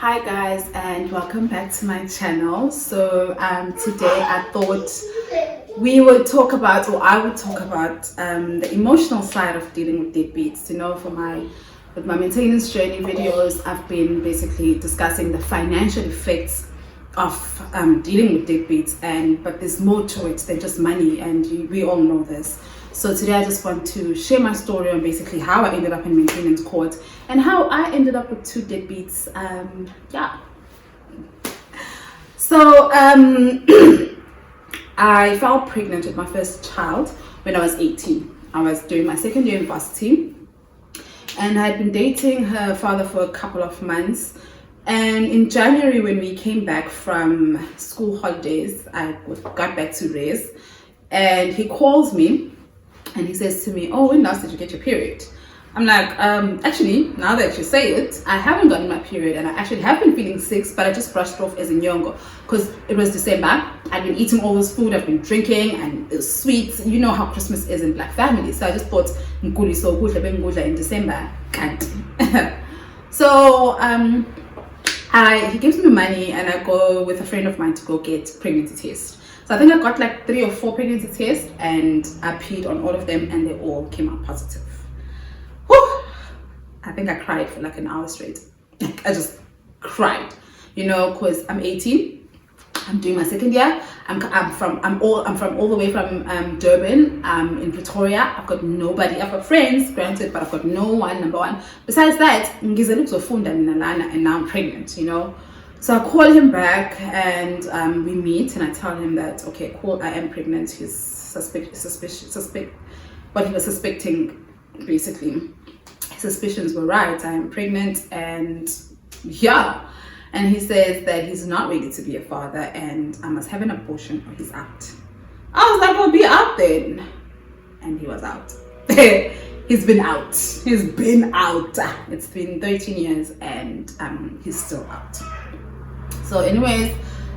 Hi guys, and welcome back to my channel. So today I thought we would talk about, or I would talk about the emotional side of dealing with deadbeats. With my maintenance journey videos, I've been basically discussing the financial effects of dealing with deadbeats, but there's more to it than just money, and we all know this. So today I just want to share my story on basically how I ended up in maintenance court and how I ended up with two deadbeats. So I fell pregnant with my first child when I was 18. I was doing my second year university, and I had been dating her father for a couple of months. And in January, when we came back from school holidays, I got back to Res, and he calls me and he says to me, "Oh, when last did you get your period?" I'm like, actually, now that you say it, I haven't gotten my period, and I actually have been feeling sick, but I just brushed it off as a nyongo because it was December. I'd been eating all this food, I've been drinking, and it was sweets. You know how Christmas is in Black families. So I just thought, "Nkuli so good, in December, can't." So he gives me money, and I go with a friend of mine to go get pregnancy tests. So I think I got like 3 or 4 pregnancy tests, and I peed on all of them, and they all came out positive. Whew. I think I cried for like an hour straight. I just cried, because I'm 18. I'm doing my second year. I'm from all the way from Durban. In Pretoria. I've got nobody. I've got friends, granted, but I've got no one. Number one. Besides that, and now I'm pregnant. So I call him back, and we meet, and I tell him that, okay, cool, I am pregnant. He's what he was suspecting, basically. His suspicions were right. I am pregnant, and and he says that he's not ready to be a father, and I must have an abortion or he's out. I was like, "Well, be out then." And he was out. He's been out. It's been 13 years, and he's still out. So anyways,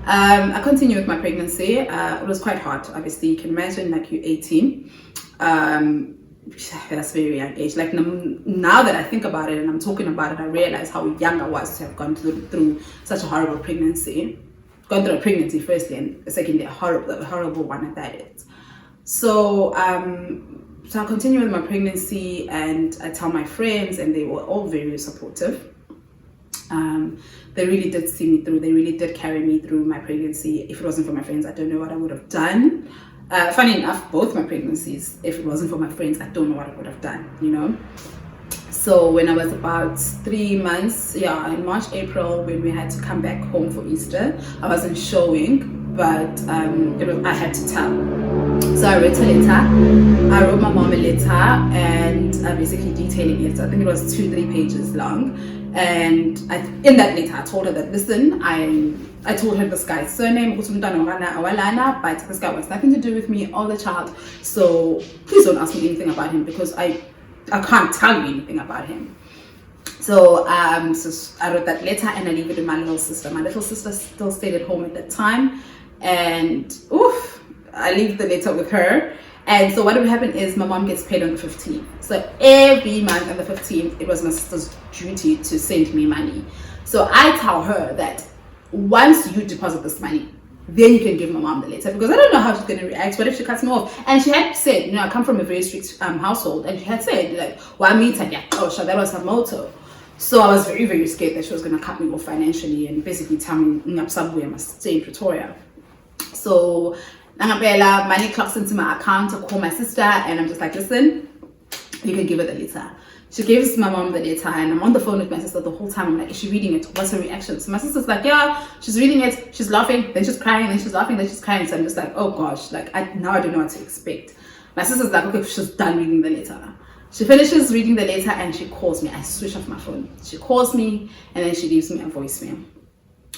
I continue with my pregnancy. It was quite hard, obviously. You can imagine, like, you're 18. That's a very young age. Like, now that I think about it and I'm talking about it, I realize how young I was to have gone through such a horrible pregnancy. Gone through a pregnancy firstly, and secondly a horrible one at that age. So I continue with my pregnancy, and I tell my friends, and they were all very supportive. They really did see me through. They really did carry me through my pregnancy. If it wasn't for my friends, I don't know what I would have done. Funny enough, both my pregnancies, if it wasn't for my friends, I don't know what I would have done, So when I was about 3 months, in March, April, when we had to come back home for Easter, I wasn't showing, but I had to tell. So I wrote a letter. I wrote my mom a letter, and basically detailing it. I think it was 2-3 pages long. And in that letter, I told her that, listen, I told her this guy's surname, but this guy wants nothing to do with me or the child. So please don't ask me anything about him, because I can't tell you anything about him. So I wrote that letter, and I leave it with my little sister. My little sister still stayed at home at that time, and I leave the letter with her. And so what would happen is my mom gets paid on the 15th. So every month on the 15th, it was my sister's duty to send me money. So I tell her that once you deposit this money, then you can give my mom the letter, because I don't know how she's going to react. What if she cuts me off? And she had said, I come from a very strict household, and she had said, like, "Well, me, that was her motto." So I was very, very scared that she was going to cut me off financially and basically tell me, I must stay in Pretoria. So money clocks into my account. I call my sister, and I'm just like, "Listen, you can give her the letter." She gives my mom the letter, and I'm on the phone with my sister the whole time. I'm like, "Is she reading it? What's her reaction?" So my sister's like, "Yeah, she's reading it. She's laughing, then she's crying, then she's laughing, then she's crying." So I'm just like, "Oh gosh, now I don't know what to expect." My sister's like, "Okay, she's done reading the letter." She finishes reading the letter, and she calls me. I switch off my phone. She calls me, and then she leaves me a voicemail.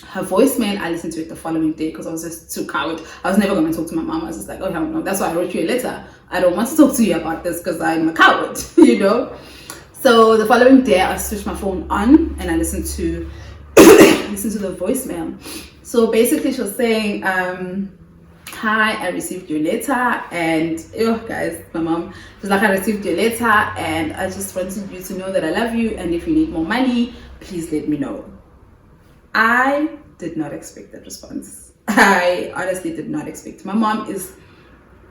Her voicemail, I listened to it the following day because I was just too coward. I was never going to talk to my mom. I was just like, "Oh hell no, that's why I wrote you a letter. I don't want to talk to you about this because I'm a coward," So the following day, I switched my phone on, and I listened to the voicemail. So basically, she was saying, "Hi, I received your letter," and guys, my mom was like, "I received your letter, and I just wanted you to know that I love you, and if you need more money, please let me know." I did not expect that response. I honestly did not expect. My mom is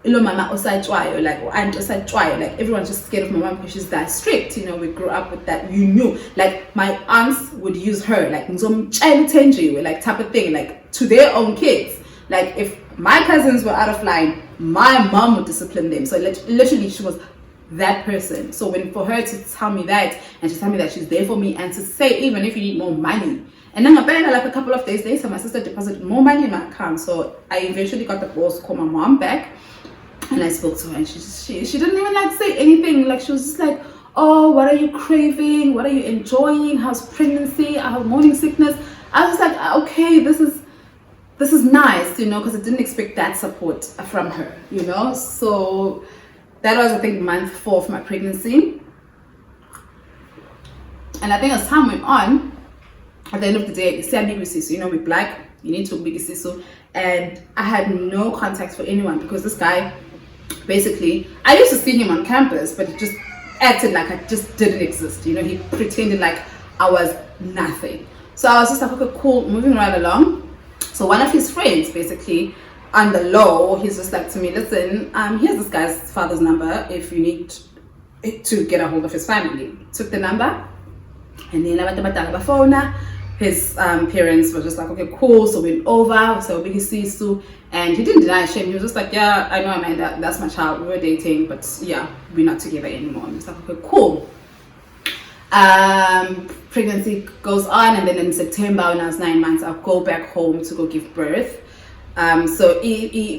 mama osatshwayo, like aunt osatshwayo, like everyone's just scared of my mom because she's that strict. You know, we grew up with that. You knew, like my aunts would use her like like type of thing, like to their own kids. Like if my cousins were out of line, my mom would discipline them. So literally she was that person. So when for her to tell me that, and to tell me that she's there for me, and to say even if you need more money, and then apparently like a couple of days later my sister deposited more money in my account. So I eventually got the balls to call my mom back, and I spoke to her, and she didn't even like say anything. Like she was just like, oh, what are you craving, what are you enjoying, how's pregnancy, how's morning sickness. I was like, okay, this is nice, you know, because I didn't expect that support from her, you know. So that was, I think, month 4 of my pregnancy. And I think as time went on, at the end of the day, you know, we're black, you need to be sisu. And I had no contact for anyone because this guy, basically, I used to see him on campus, but he just acted like I just didn't exist. You know, he pretended like I was nothing. So I was just like, okay, cool, moving right along. So one of his friends, basically, on the low, he's just like to me, listen, here's this guy's father's number if you need to get a hold of his family. Took the number, and then his parents were just like, okay, cool. So we went over, so big sisu, and he didn't deny shame. He was just like, yeah, I know, Amanda, that's my child. We were dating, but yeah, we're not together anymore. And he's like, okay, cool. Pregnancy goes on, and then in September, when I was 9 months, I'll go back home to go give birth. So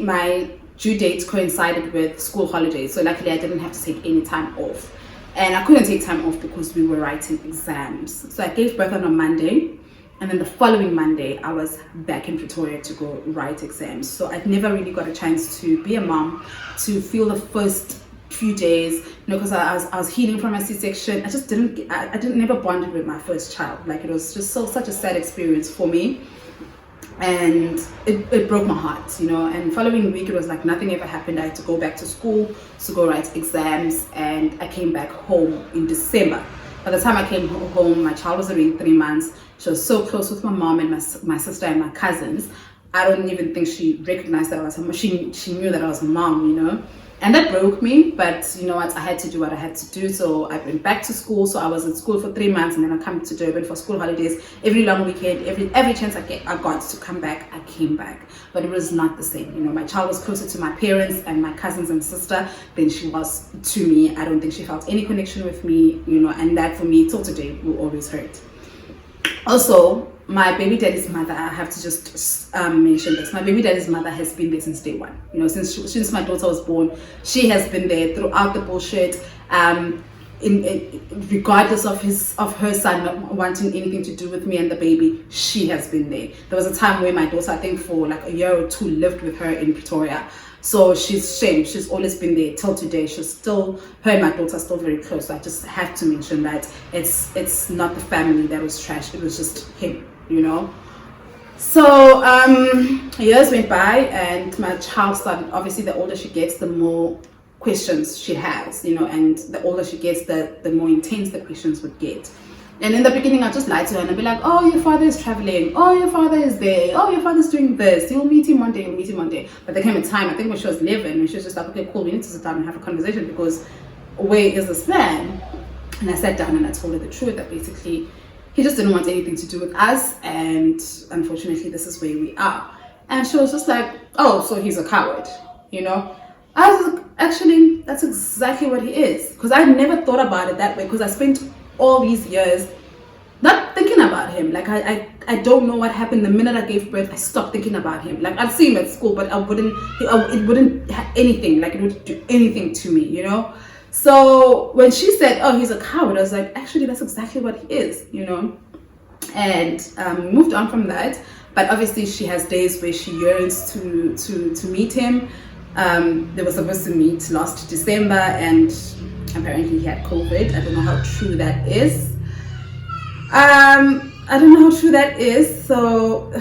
my due date coincided with school holidays, so luckily I didn't have to take any time off. And I couldn't take time off because we were writing exams. So I gave birth on a Monday, and then the following Monday I was back in Pretoria to go write exams. So I'd never really got a chance to be a mom, to feel the first few days, you know, because I was healing from a C-section. I didn't never bonded with my first child. Like it was just such a sad experience for me. And it broke my heart, you know. And following week, it was like nothing ever happened. I had to go back to school to go write exams, and I came back home in December. By the time I came home, my child was already 3 months. She was so close with my mom and my sister and my cousins. I don't even think she recognized that I was her mom. She knew that I was her mom, you know. And that broke me, but you know what, I had to do what I had to do. So I went back to school. So I was in school for 3 months, and then I came to Durban for school holidays. Every long weekend, every chance I got to come back, I came back. But it was not the same. You know, my child was closer to my parents and my cousins and sister than she was to me. I don't think she felt any connection with me, you know, and that for me till today will always hurt. Also, my baby daddy's mother, I have to just mention this. My baby daddy's mother has been there since day one. You know, since my daughter was born, she has been there throughout the bullshit. Regardless of her son not wanting anything to do with me and the baby, she has been there. There was a time where my daughter, I think for like a year or 2, lived with her in Pretoria. So she's always been there till today. Her and my daughter are still very close. So I just have to mention that it's not the family that was trashed. It was just him, you know. So years went by, and my child started, obviously the older she gets, the more questions she has, you know, and the older she gets, the more intense the questions would get. And in the beginning, I'll just lie to her and I'll be like, oh, your father is traveling. Oh, your father is there. Oh, your father's doing this. You'll meet him one day. You'll meet him one day. But there came a time, I think when she was 11, when she was just like, okay, cool, we need to sit down and have a conversation because where is this man? And I sat down and I told her the truth, that basically he just didn't want anything to do with us. And unfortunately, this is where we are. And she was just like, oh, so he's a coward, you know? I was like, actually, that's exactly what he is. Because I never thought about it that way, because I spent all these years not thinking about him. Like I don't know what happened. The minute I gave birth, I stopped thinking about him. Like I'd see him at school, but it wouldn't have anything, like it wouldn't do anything to me, you know. So when she said, oh, he's a coward, I was like, actually, that's exactly what he is, you know. And moved on from that. But obviously she has days where she yearns to meet him. They were supposed to meet last December, and apparently he had COVID. I don't know how true that is. So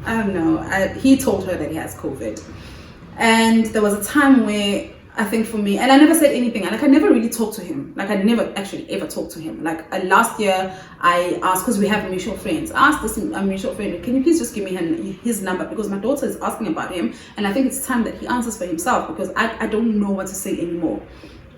I don't know. He told her that he has COVID. And there was a time where I think for me, and I never said anything. Like I never really talked to him. Like I never actually ever talked to him. Like last year, I asked, because we have mutual friends. I asked this mutual friend, can you please just give me his number, because my daughter is asking about him, and I think it's time that he answers for himself, because I don't know what to say anymore.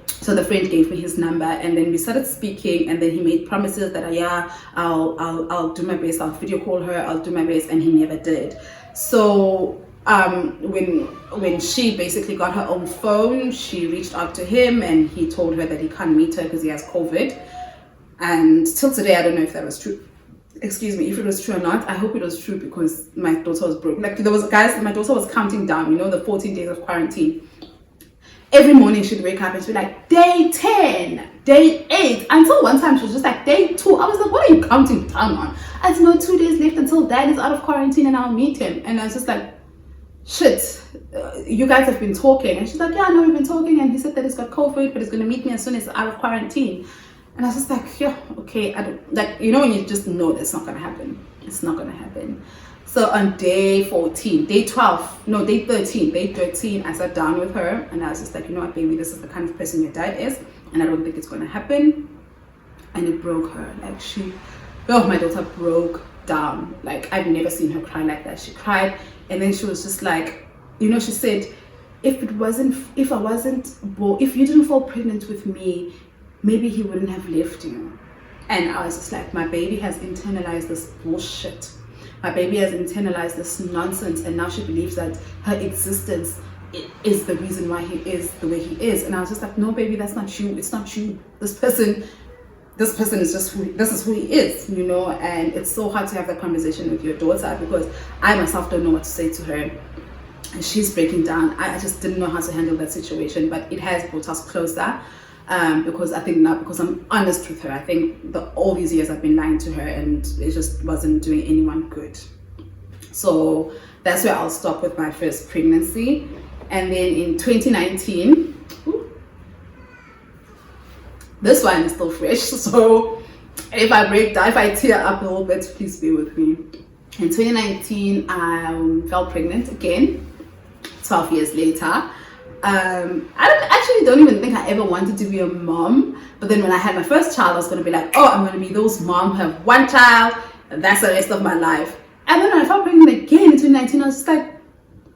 So the friend gave me his number, and then we started speaking, and then he made promises that yeah, I'll do my best, I'll video call her, I'll do my best, and he never did. So when she basically got her own phone, she reached out to him, and he told her that he can't meet her because he has COVID. And till today, I don't know if that was true. Excuse me, if it was true or not. I hope it was true, because my daughter was broke. Like there was guys, my daughter was counting down, you know, the 14 days of quarantine. Every morning she'd wake up and she'd be like, day 10, day 8, until one time she was just like, day 2. I was like, what are you counting down on? I said, no, 2 days left until dad is out of quarantine and I'll meet him. And I was just like, shit, you guys have been talking. And she's like, yeah, I know we've been talking, and he said that he's got COVID, but he's going to meet me as soon as he's out of quarantine. And I was just like, yeah, okay. I don't, like, you know, when you just know that's not going to happen. It's not going to happen. So on day 14, day 12, no, day 13, I sat down with her, and I was just like, you know what, baby, this is the kind of person your dad is, and I don't think it's going to happen. And it broke her. Like my daughter broke down. Like I've never seen her cry like that. She cried, and then she was just like, you know, she said, if you didn't fall pregnant with me, maybe he wouldn't have left you. And I was just like, my baby has internalized this bullshit. My baby has internalized this nonsense, and now she believes that her existence is the reason why he is the way he is. And I was just like, no, baby, that's not you. It's not you. This person is just this is who he is, you know. And it's so hard to have that conversation with your daughter, because I myself don't know what to say to her. And she's breaking down. I just didn't know how to handle that situation, but it has brought us closer. Because I think now, because I'm honest with her, I think all these years I've been lying to her, and it just wasn't doing anyone good. So that's where I'll stop with my first pregnancy. And then in 2019, this one is still fresh, so if I break down, if I tear up a little bit, please be with me. In 2019, I fell pregnant again, 12 years later. I don't even think I ever wanted to be a mom, but then when I had my first child, I was going to be like, oh, I'm going to be those moms who have one child, and that's the rest of my life. And then when I felt pregnant again in 2019, I was just like,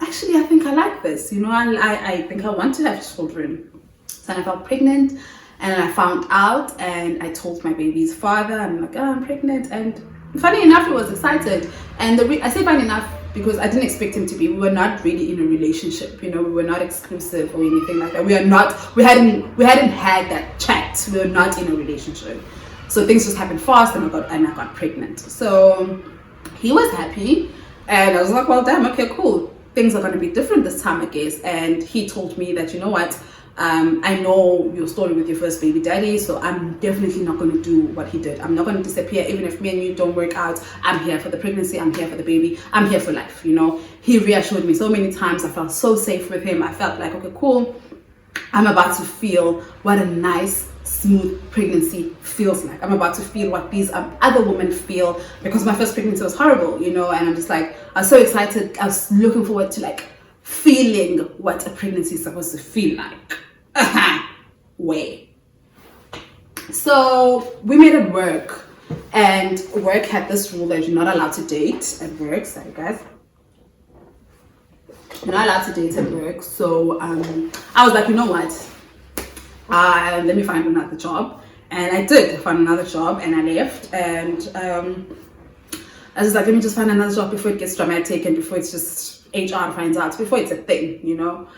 actually, I think I like this, you know, I think I want to have children. So I felt pregnant, and I found out, and I told my baby's father, I'm like, oh, I'm pregnant. And funny enough, he was excited. And I say funny enough because I didn't expect him to be. We were not really in a relationship, you know. We were not exclusive or anything like that. We hadn't had that chat. We were not in a relationship. So things just happened fast, and I got pregnant. So he was happy, and I was like, well, damn, okay, cool. Things are going to be different this time, I guess. And he told me that, you know what, I know your story with your first baby daddy, so I'm definitely not going to do what he did. I'm not going to disappear. Even if me and you don't work out, I'm here for the pregnancy, I'm here for the baby, I'm here for life, you know. He reassured me so many times. I felt so safe with him. I felt like, okay, cool, I'm about to feel what a nice, smooth pregnancy feels like. I'm about to feel what these other women feel, because my first pregnancy was horrible, you know. And I'm just like, I was so excited. I was looking forward to like feeling what a pregnancy is supposed to feel like. Way. So we made it work, and work had this rule that you're not allowed to date at work. Sorry guys, you're not allowed to date at work. So I was like, you know what, let me find another job. And I did find another job, and I left. And I was like, let me just find another job before it gets dramatic, and before it's just HR finds out, before it's a thing, you know.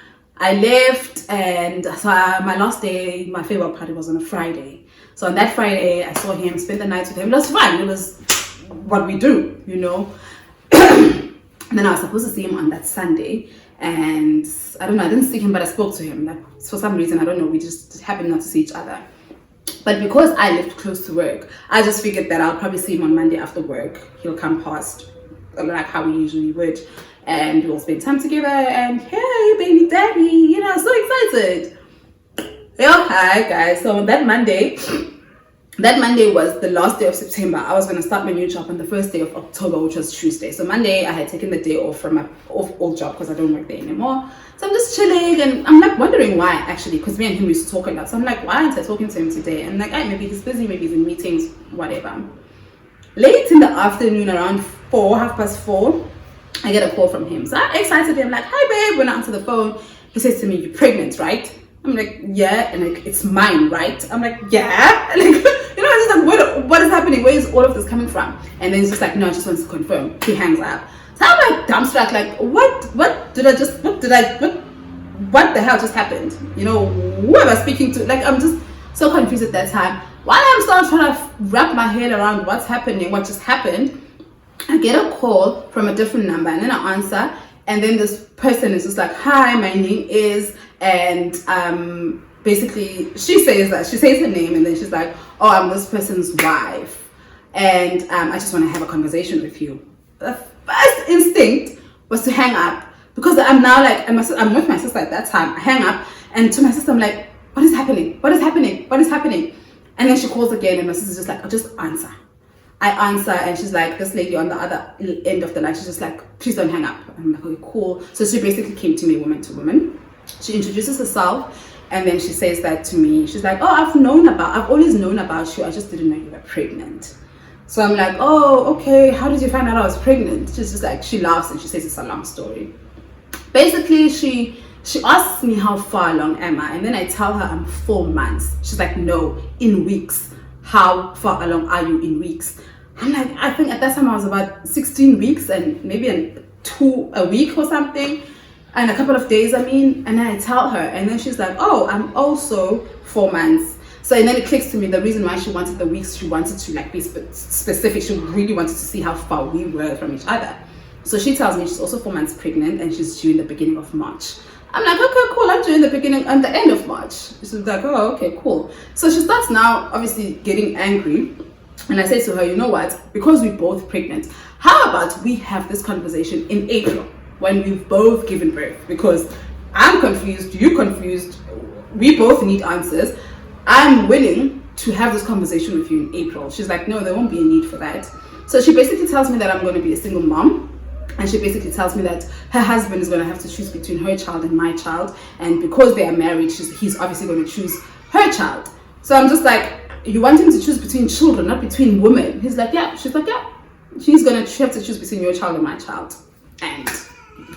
I left, and so my last day, my farewell party was on a Friday. So on that Friday, I saw him, spent the night with him. It was fun. It was what we do, you know. And then I was supposed to see him on that Sunday, and I don't know, I didn't see him, but I spoke to him. Like, for some reason, I don't know, we just happened not to see each other. But because I lived close to work, I just figured that I'll probably see him on Monday after work. He'll come past, like how we usually would, and we'll spend time together. And hey, baby daddy, you know, so excited. Yeah, hi guys. So on that Monday, that Monday was the last day of September. I was going to start my new job on the first day of October, which was Tuesday. So Monday, I had taken the day off from my old job because I don't work there anymore. So I'm just chilling, and I'm like wondering why, actually, because me and him used to talk a lot. So I'm like, why aren't I talking to him today? And like, maybe he's busy, maybe he's in meetings, whatever. Late in the afternoon, around 4:30, I get a call from him. So I'm excited. I'm like, hi babe. When I answer the phone, he says to me, you're pregnant, right? I'm like, yeah. And like, it's mine, right? I'm like, yeah. Like, you know, it's just like, what is happening? Where is all of this coming from? And then he's just like, no, I just wants to confirm. He hangs up. So I'm like dumbstruck, like, what the hell just happened? You know, who am I speaking to? Like, I'm just so confused at that time. While I'm still trying to wrap my head around what's happening, what just happened, I get a call from a different number, and then I answer, and then this person is just like, hi, my name is, and basically she says her name, and then she's like, oh, I'm this person's wife, and I just want to have a conversation with you. The first instinct was to hang up, because I'm now like, I'm with my sister at that time. I hang up, and to my sister I'm like, what is happening? What is happening? What is happening? And then she calls again, and my sister's just like, oh, just answer. I answer, and she's like, this lady on the other end of the line, she's just like, please don't hang up. I'm like, okay, cool. So she basically came to me woman to woman. She introduces herself, and then she says that to me. She's like, oh, I've always known about you. I just didn't know you were pregnant. So I'm like, oh, okay. How did you find out I was pregnant? She's just like, she laughs and she says it's a long story. Basically, she asks me how far along am I, and then I tell her I'm 4 months. She's like, no, in weeks. How far along are you in weeks? I'm like, I think at that time I was about 16 weeks and maybe a week or something, and a couple of days, I mean. And then I tell her, and then she's like, oh, I'm also 4 months. So, and then it clicks to me, the reason why she wanted the weeks, she wanted to like be specific. She really wanted to see how far we were from each other. So she tells me she's also 4 months pregnant, and she's due in the beginning of March. I'm like, okay, cool. I'm due in the end of March. She's like, oh, okay, cool. So she starts now, obviously getting angry. And I say to her, you know what? Because we're both pregnant, how about we have this conversation in April when we've both given birth? Because I'm confused, you're confused, we both need answers. I'm willing to have this conversation with you in April. She's like, no, there won't be a need for that. So she basically tells me that I'm going to be a single mom. And she basically tells me that her husband is going to have to choose between her child and my child. And because they are married, he's obviously going to choose her child. So I'm just like, you want him to choose between children, not between women? He's like, yeah. She's like, yeah. She's going to have to choose between your child and my child. And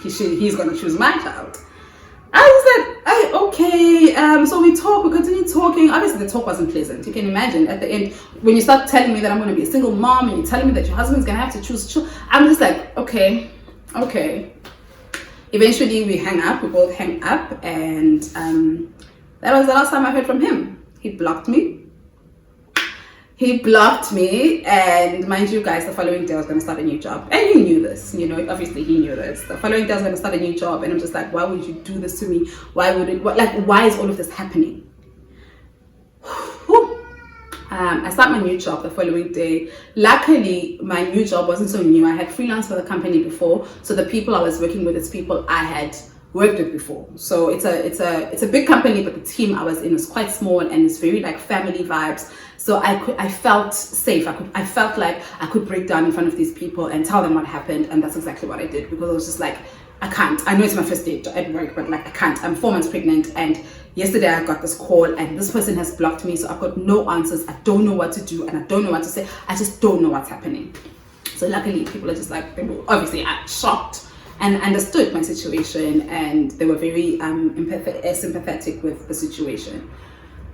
he's going to choose my child. I was like, okay. So we continue talking. Obviously, the talk wasn't pleasant. You can imagine at the end, when you start telling me that I'm going to be a single mom, and you're telling me that your husband's going to have to choose children, I'm just like, okay. Eventually, we hang up. We both hang up. And that was the last time I heard from him. He blocked me. And mind you guys, the following day I was going to start a new job, and he knew this, you know, obviously he knew this. The following day I was going to start a new job, and I'm just like, why would you do this to me? Why is all of this happening? I start my new job the following day. Luckily, my new job wasn't so new. I had freelanced for the company before, so the people I was working with is people I had worked with before. So it's a big company, but the team I was in was quite small, and it's very like family vibes. So I felt safe. I felt like I could break down in front of these people and tell them what happened, and that's exactly what I did, because I was just like, I can't. I know it's my first day at work, but like I can't. I'm 4 months pregnant, and yesterday I got this call, and this person has blocked me, so I've got no answers. I don't know what to do, and I don't know what to say. I just don't know what's happening. So luckily, people are just like, they were obviously shocked and understood my situation, and they were very sympathetic with the situation.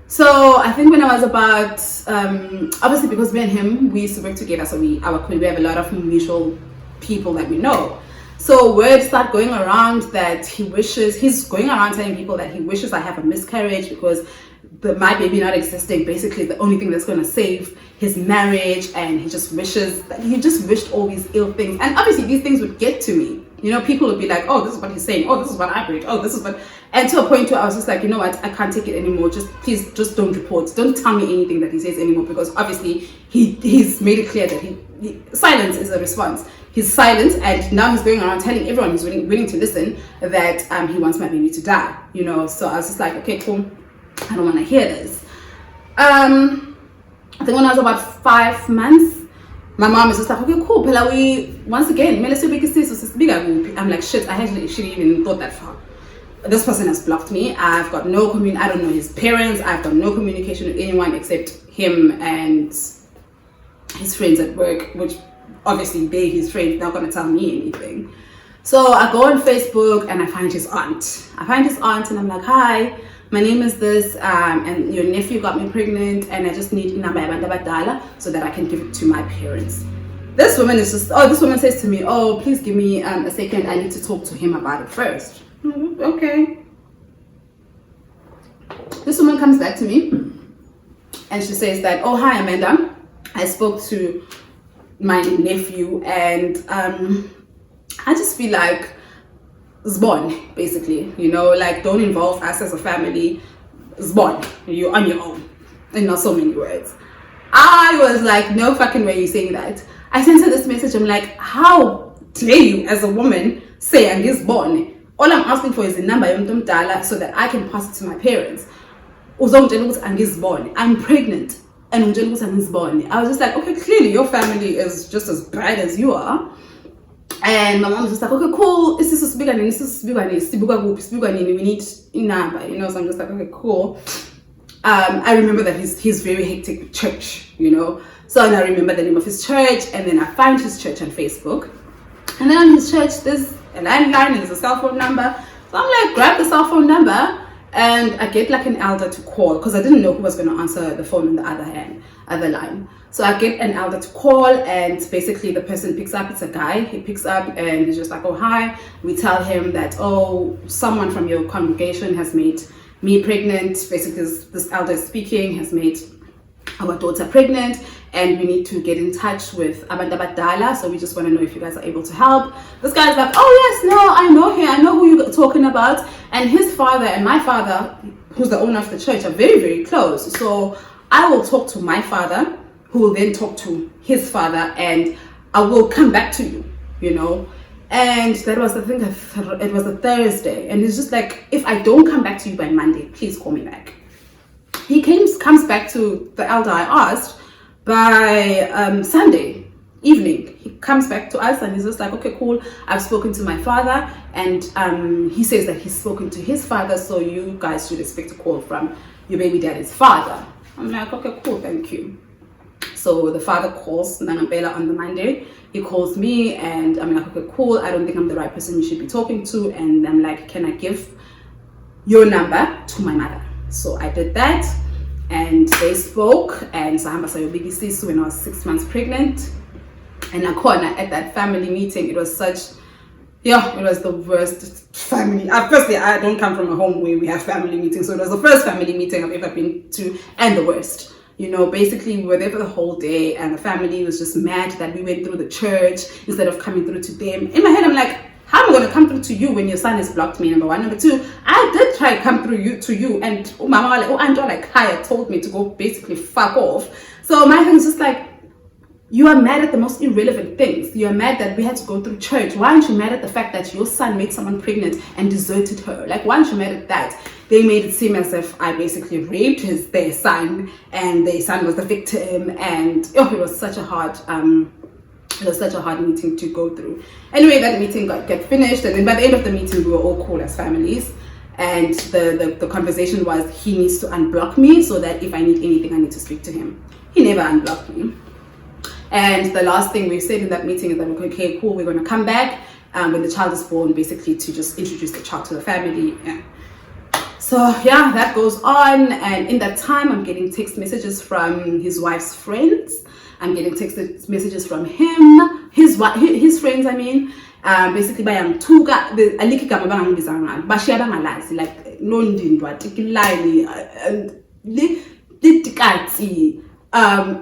So I think when I was about, obviously because me and him, we used to work together, so we have a lot of mutual people that we know. So word start going around that he's going around telling people that he wishes I have a miscarriage, because my baby not existing, basically the only thing that's going to save his marriage, and he just wished all these ill things. And obviously these things would get to me. You know, people would be like, oh, this is what he's saying. Oh, this is what I read. Oh, this is what... And to a point where I was just like, you know what? I can't take it anymore. Please don't report. Don't tell me anything that he says anymore, because obviously he's made it clear that silence is a response. He's silent, and now he's going around telling everyone who's willing to listen that he wants my baby to die. You know, so I was just like, okay, cool. I don't want to hear this. I think when I was about 5 months, my mom is just like, okay, cool. Pela, we once again, I'm like, shit, I hadn't even thought that far. This person has blocked me. I've got no I don't know his parents. I've got no communication with anyone except him and his friends at work, which obviously they, his friends, not gonna tell me anything. So I go on Facebook and I find his aunt. And I'm like, hi, my name is this, and your nephew got me pregnant, and I just need number so that I can give it to my parents. This woman says to me, oh, please give me a second. I need to talk to him about it first. Okay. This woman comes back to me and she says that, oh, hi, Amanda. I spoke to my nephew and I just feel like Zbon, basically, like don't involve us as a family. Zbon, you're on your own. In not so many words. I was like, no fucking way you're saying that. I sent her this message. I'm like, how dare you as a woman say Angizbon? All I'm asking for is a number so that I can pass it to my parents. I'm pregnant and I was just like, okay, clearly your family is just as bad as you are. And my mom was just like, okay, cool. We need a number, so I'm just like, okay, cool. I remember that he's very hectic with church, So I remember the name of his church, and then I find his church on Facebook. And then on his church, there's a landline and there's a cell phone number. So I'm like, grab the cell phone number, and I get like an elder to call because I didn't know who was going to answer the phone on the other line. So I get an elder to call, and basically the person picks up. It's a guy. He picks up and he's just like, oh, hi. We tell him that, oh, someone from your congregation has made me pregnant. Basically, this elder is speaking, has made our daughter pregnant, and we need to get in touch with Abandabadala. So we just want to know if you guys are able to help. This guy's like, oh yes, no, I know him. I know who you're talking about. And his father and my father, who's the owner of the church, are very, very close. So I will talk to my father, who will then talk to his father, and I will come back to you, And that was the thing. It was a Thursday, and it's just like, if I don't come back to you by Monday, please call me back. He comes back to the elder I asked by Sunday evening. He comes back to us and he's just like, okay, cool. I've spoken to my father, and he says that he's spoken to his father, so you guys should expect a call from your baby daddy's father. I'm like, okay, cool, thank you. So the father calls Nangambela on the Monday. He calls me and I'm like, okay, cool. I don't think I'm the right person you should be talking to. And I'm like, can I give your number to my mother? So I did that, and they spoke, and Sahamba sayo big sis when I was 6 months pregnant. And at that family meeting, it was it was the worst family. Firstly, I don't come from a home where we have family meetings, so it was the first family meeting I've ever been to, and the worst. Basically we were there for the whole day, and the family was just mad that we went through the church instead of coming through to them. In my head, I'm like, how am I going to come through to you when your son has blocked me? Number one. Number two, I did try to come through to you, and Mama Kaya told me to go basically fuck off. So my thing is just like, you are mad at the most irrelevant things. You are mad that we had to go through church. Why aren't you mad at the fact that your son made someone pregnant and deserted her? Like, why aren't you mad at that? They made it seem as if I basically raped their son, and their son was the victim, and it was such a hard meeting to go through. Anyway, that meeting got finished, and then by the end of the meeting, we were all cool as families. And the conversation was, he needs to unblock me so that if I need anything, I need to speak to him. He never unblocked me. And the last thing we said in that meeting is that, okay, cool, we're going to come back when the child is born, basically to just introduce the child to the family. Yeah. So yeah, that goes on. And in that time, I'm getting text messages from his wife's friends. I'm getting text messages from him, his friends, I mean. Basically by tuga the aliki gama bangangibizanga bashiya bangalazi, like no ndindwa tikilani litikati.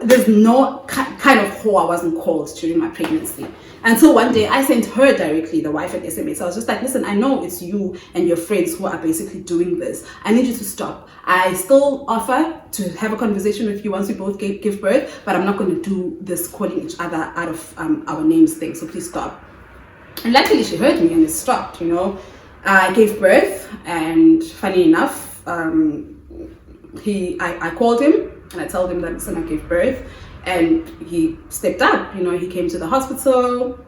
There's no kind of who I wasn't called during my pregnancy until one day I sent her directly, the wife, at SMS. I was just like, listen, I know it's you and your friends who are basically doing this. I need you to stop. I still offer to have a conversation with you once we both give birth, but I'm not going to do this calling each other out of our names thing, so please stop. And luckily she heard me and it stopped. I gave birth, and funny enough, I called him. and I told him that listen, I gave birth, and he stepped up. He came to the hospital,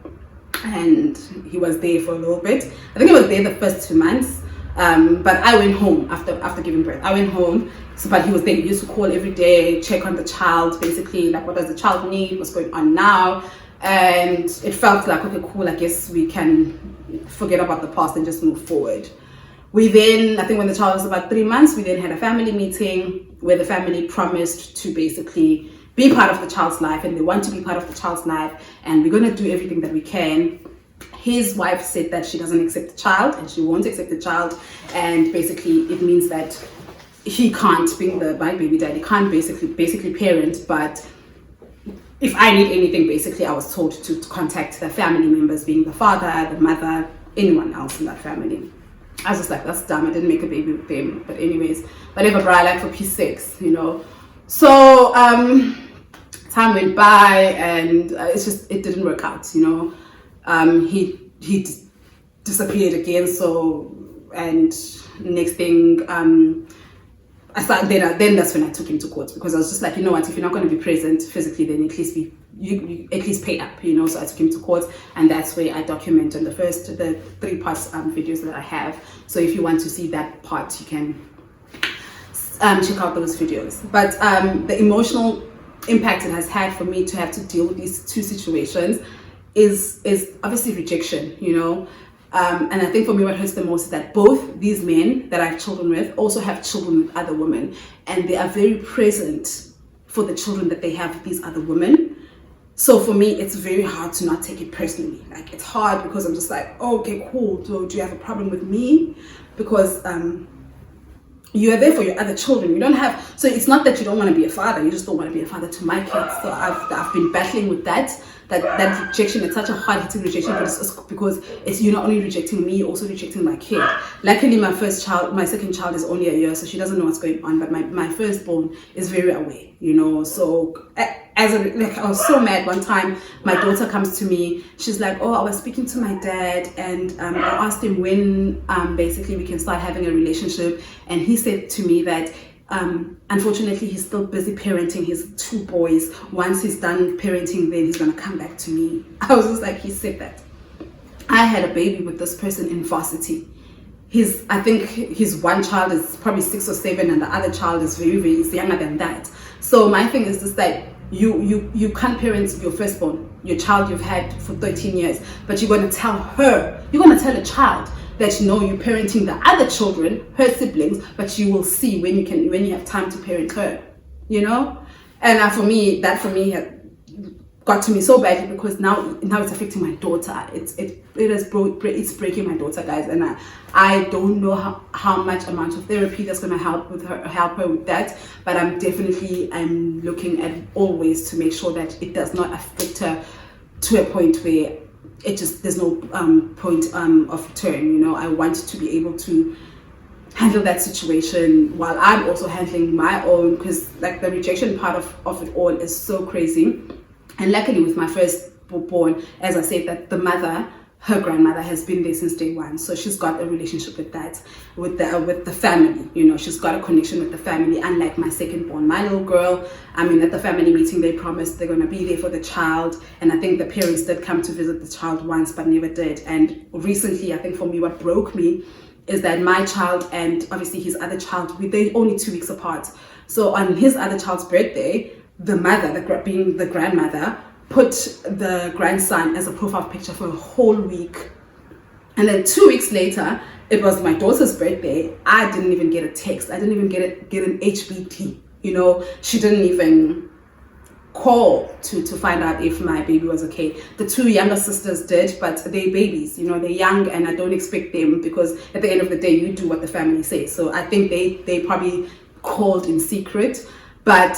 and he was there for a little bit. I think he was there the first 2 months, but I went home after giving birth. I went home. So, but he was there. He used to call every day, check on the child, basically like what does the child need, what's going on now. And it felt like, okay, cool, I guess we can forget about the past and just move forward. We then, I think when the child was about 3 months, we then had a family meeting where the family promised to basically be part of the child's life, and they want to be part of the child's life, and we're going to do everything that we can. His wife said that she doesn't accept the child, and she won't accept the child, and basically it means that he can't, being my baby daddy, can't basically parent. But if I need anything, basically I was told to contact the family members, being the father, the mother, anyone else in that family. I was just like, that's dumb, I didn't make a baby with them. But anyways, whatever, bro, like for peace sakes, So time went by, and it didn't work out. He disappeared again. So, and next thing, I started then that's when I took him to court, because I was just like, you know what, if you're not going to be present physically, then at least you at least pay up, So I took him to court, and that's where I document on the 3-part videos that I have. So if you want to see that part, you can check out those videos. But the emotional impact it has had for me to have to deal with these two situations is obviously rejection, and I think for me what hurts the most is that both these men that I have children with also have children with other women, and they are very present for the children that they have with these other women. So for me, it's very hard to not take it personally. Like, it's hard because I'm just like, oh, okay, cool. So do you have a problem with me? Because you are there for your other children. You don't have, so it's not that you don't want to be a father, you just don't want to be a father to my kids. So I've been battling with that rejection. It's such a hard-hitting rejection, but it's because you're not only rejecting me, you're also rejecting my kid. Luckily, my second child is only a year, so she doesn't know what's going on, but my firstborn is very aware, so I was so mad one time. My daughter comes to me, she's like, oh, I was speaking to my dad, and I asked him when basically we can start having a relationship, and he said to me that unfortunately he's still busy parenting his 2 boys. Once he's done parenting, then he's gonna come back to me. I was just like, he said that. I had a baby with this person in varsity. I think his one child is probably 6 or 7, and the other child is very, very younger than that. So my thing is just like, you can't parent your firstborn, your child you've had for 13 years, but you're going to tell a child that you're parenting the other children, her siblings, but you will see when you have time to parent her, And for me had got to me so badly, because now it's affecting my daughter. It's breaking my daughter, guys, and I don't know how much amount of therapy that's going to help her with that. But I'm looking at all ways to make sure that it does not affect her to a point where there's no point of return. I want to be able to handle that situation while I'm also handling my own, because like the rejection part of it all is so crazy. And luckily with my firstborn, as I said, that her grandmother has been there since day one, so she's got a relationship with the family. She's got a connection with the family, unlike my secondborn. My little girl, at the family meeting, they promised they're going to be there for the child, and I think the parents did come to visit the child once but never did. And recently, I think for me what broke me is that my child and obviously his other child, they're only 2 weeks apart. So on his other child's birthday, the mother, being the grandmother, put the grandson as a profile picture for a whole week. And then 2 weeks later, it was my daughter's birthday. I didn't even get a text. I didn't even get an HBT. She didn't even call to find out if my baby was okay. The 2 younger sisters did, but they're babies. They're young, and I don't expect them, because at the end of the day, you do what the family says. So I think they probably called in secret, but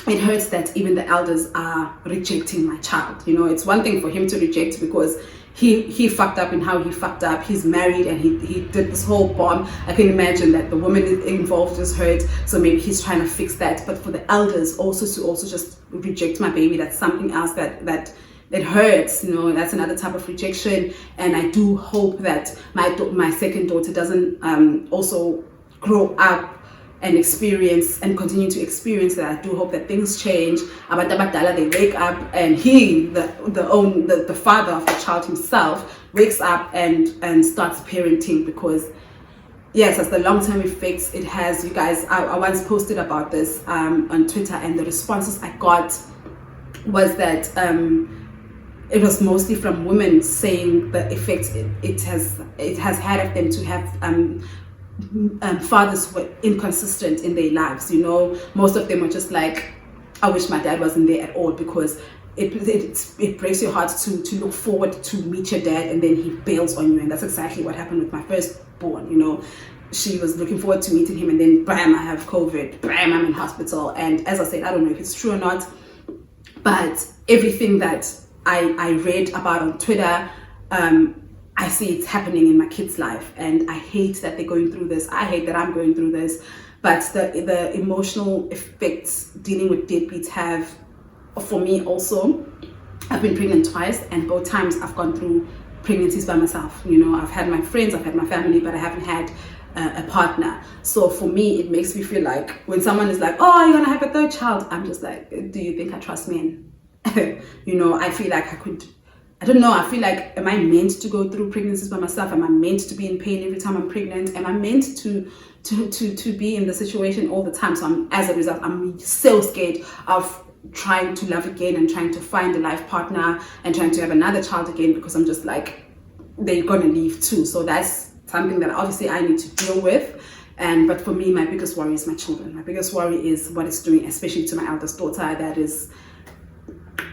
it hurts that even the elders are rejecting my child. It's one thing for him to reject because he fucked up in how he fucked up. He's married and he did this whole bomb. I can imagine that the woman involved is hurt, so maybe he's trying to fix that. But for the elders also to just reject my baby, that's something else that it hurts. That's another type of rejection. And I do hope that my second daughter doesn't also grow up and experience and continue to experience that. I do hope that things change. Abantu abadala, they wake up, and he, the father of the child himself, wakes up and starts parenting, because yes, as the long-term effects it has. You guys, I once posted about this on Twitter, and the responses I got was that it was mostly from women saying the effects it has had of them to have fathers who were inconsistent in their lives. You know, most of them were just like, I wish my dad wasn't there at all, because it breaks your heart to look forward to meet your dad and then he bails on you. And that's exactly what happened with my firstborn. You know, she was looking forward to meeting him, and then bam, I have COVID, bam, I'm in hospital. And as I said, I don't know if it's true or not, but everything that I read about on Twitter, I see it's happening in my kid's life, and I hate that they're going through this. I hate that I'm going through this. But the emotional effects dealing with deadbeats have, for me also, I've been pregnant twice, and both times I've gone through pregnancies by myself. You know, I've had my friends, I've had my family, but I haven't had a partner. So for me, it makes me feel like when someone is like, oh, you're gonna have a third child, I'm just like, do you think I trust men? You know, I feel like I don't know, I feel like, am I meant to go through pregnancies by myself? Am I meant to be in pain every time I'm pregnant? Am I meant to be in the situation all the time? So as a result, I'm so scared of trying to love again and trying to find a life partner and trying to have another child again, because I'm just like, they're gonna leave too. So that's something that obviously I need to deal with. But for me, my biggest worry is my children. My biggest worry is what it's doing, especially to my eldest daughter, that is,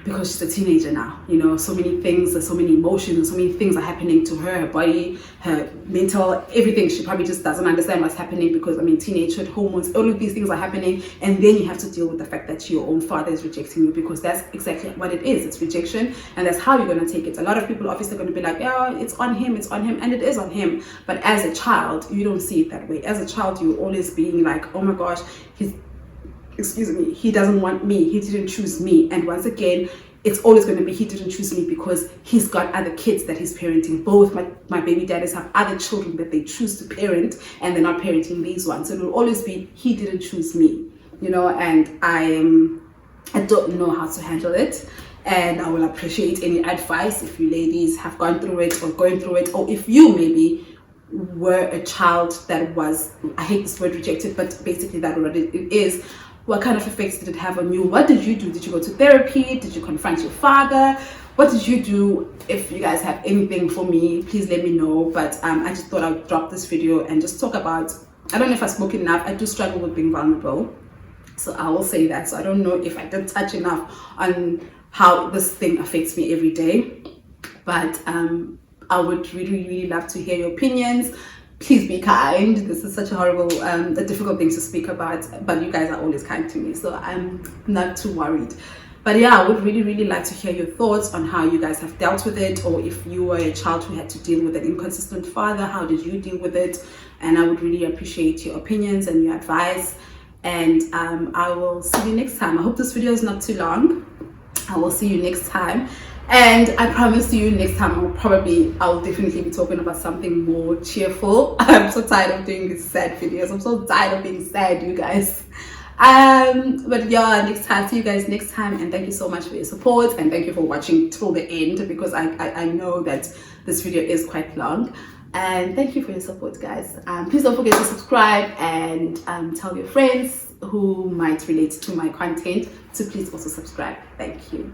because she's a teenager now, you know, so many things, so many emotions, so many things are happening to her body, her mental, everything. She probably just doesn't understand what's happening, because I mean, teenagehood, hormones, all of these things are happening, and then you have to deal with the fact that your own father is rejecting you, because that's exactly what it is. It's rejection, and that's how you're going to take it. A lot of people obviously are going to be like, yeah, it's on him, and it is on him. But as a child, you don't see it that way. As a child, you're always being like, oh my gosh, he doesn't want me, he didn't choose me. And once again, it's always going to be, he didn't choose me, because he's got other kids that he's parenting. Both my baby daddies have other children that they choose to parent, and they're not parenting these ones. So it will always be, he didn't choose me, you know. And I don't know how to handle it, and I will appreciate any advice if you ladies have gone through it or going through it, or if you maybe were a child that was, I hate this word, rejected, but basically that what it is. What kind of effects did it have on you? What did you do? Did you go to therapy? Did you confront your father? What did you do? If you guys have anything for me, please let me know. But I just thought I would drop this video and just talk about, I don't know if I spoke enough. I do struggle with being vulnerable, so I will say that. So I don't know if I did touch enough on how this thing affects me every day, but I would really love to hear your opinions. Please be kind. This is such a horrible, a difficult thing to speak about, but you guys are always kind to me, so I'm not too worried. But yeah, I would really like to hear your thoughts on how you guys have dealt with it, or if you were a child who had to deal with an inconsistent father, how did you deal with it? And I would really appreciate your opinions and your advice. And I will see you next time. I hope this video is not too long. I will see you next time. And I promise you, next time I'll definitely be talking about something more cheerful. I'm so tired of doing these sad videos. I'm so tired of being sad, you guys. But yeah, next time, see you guys next time, and thank you so much for your support, and thank you for watching till the end, because I know that this video is quite long. And thank you for your support, guys. Please don't forget to subscribe, and tell your friends who might relate to my content to please also subscribe. Thank you.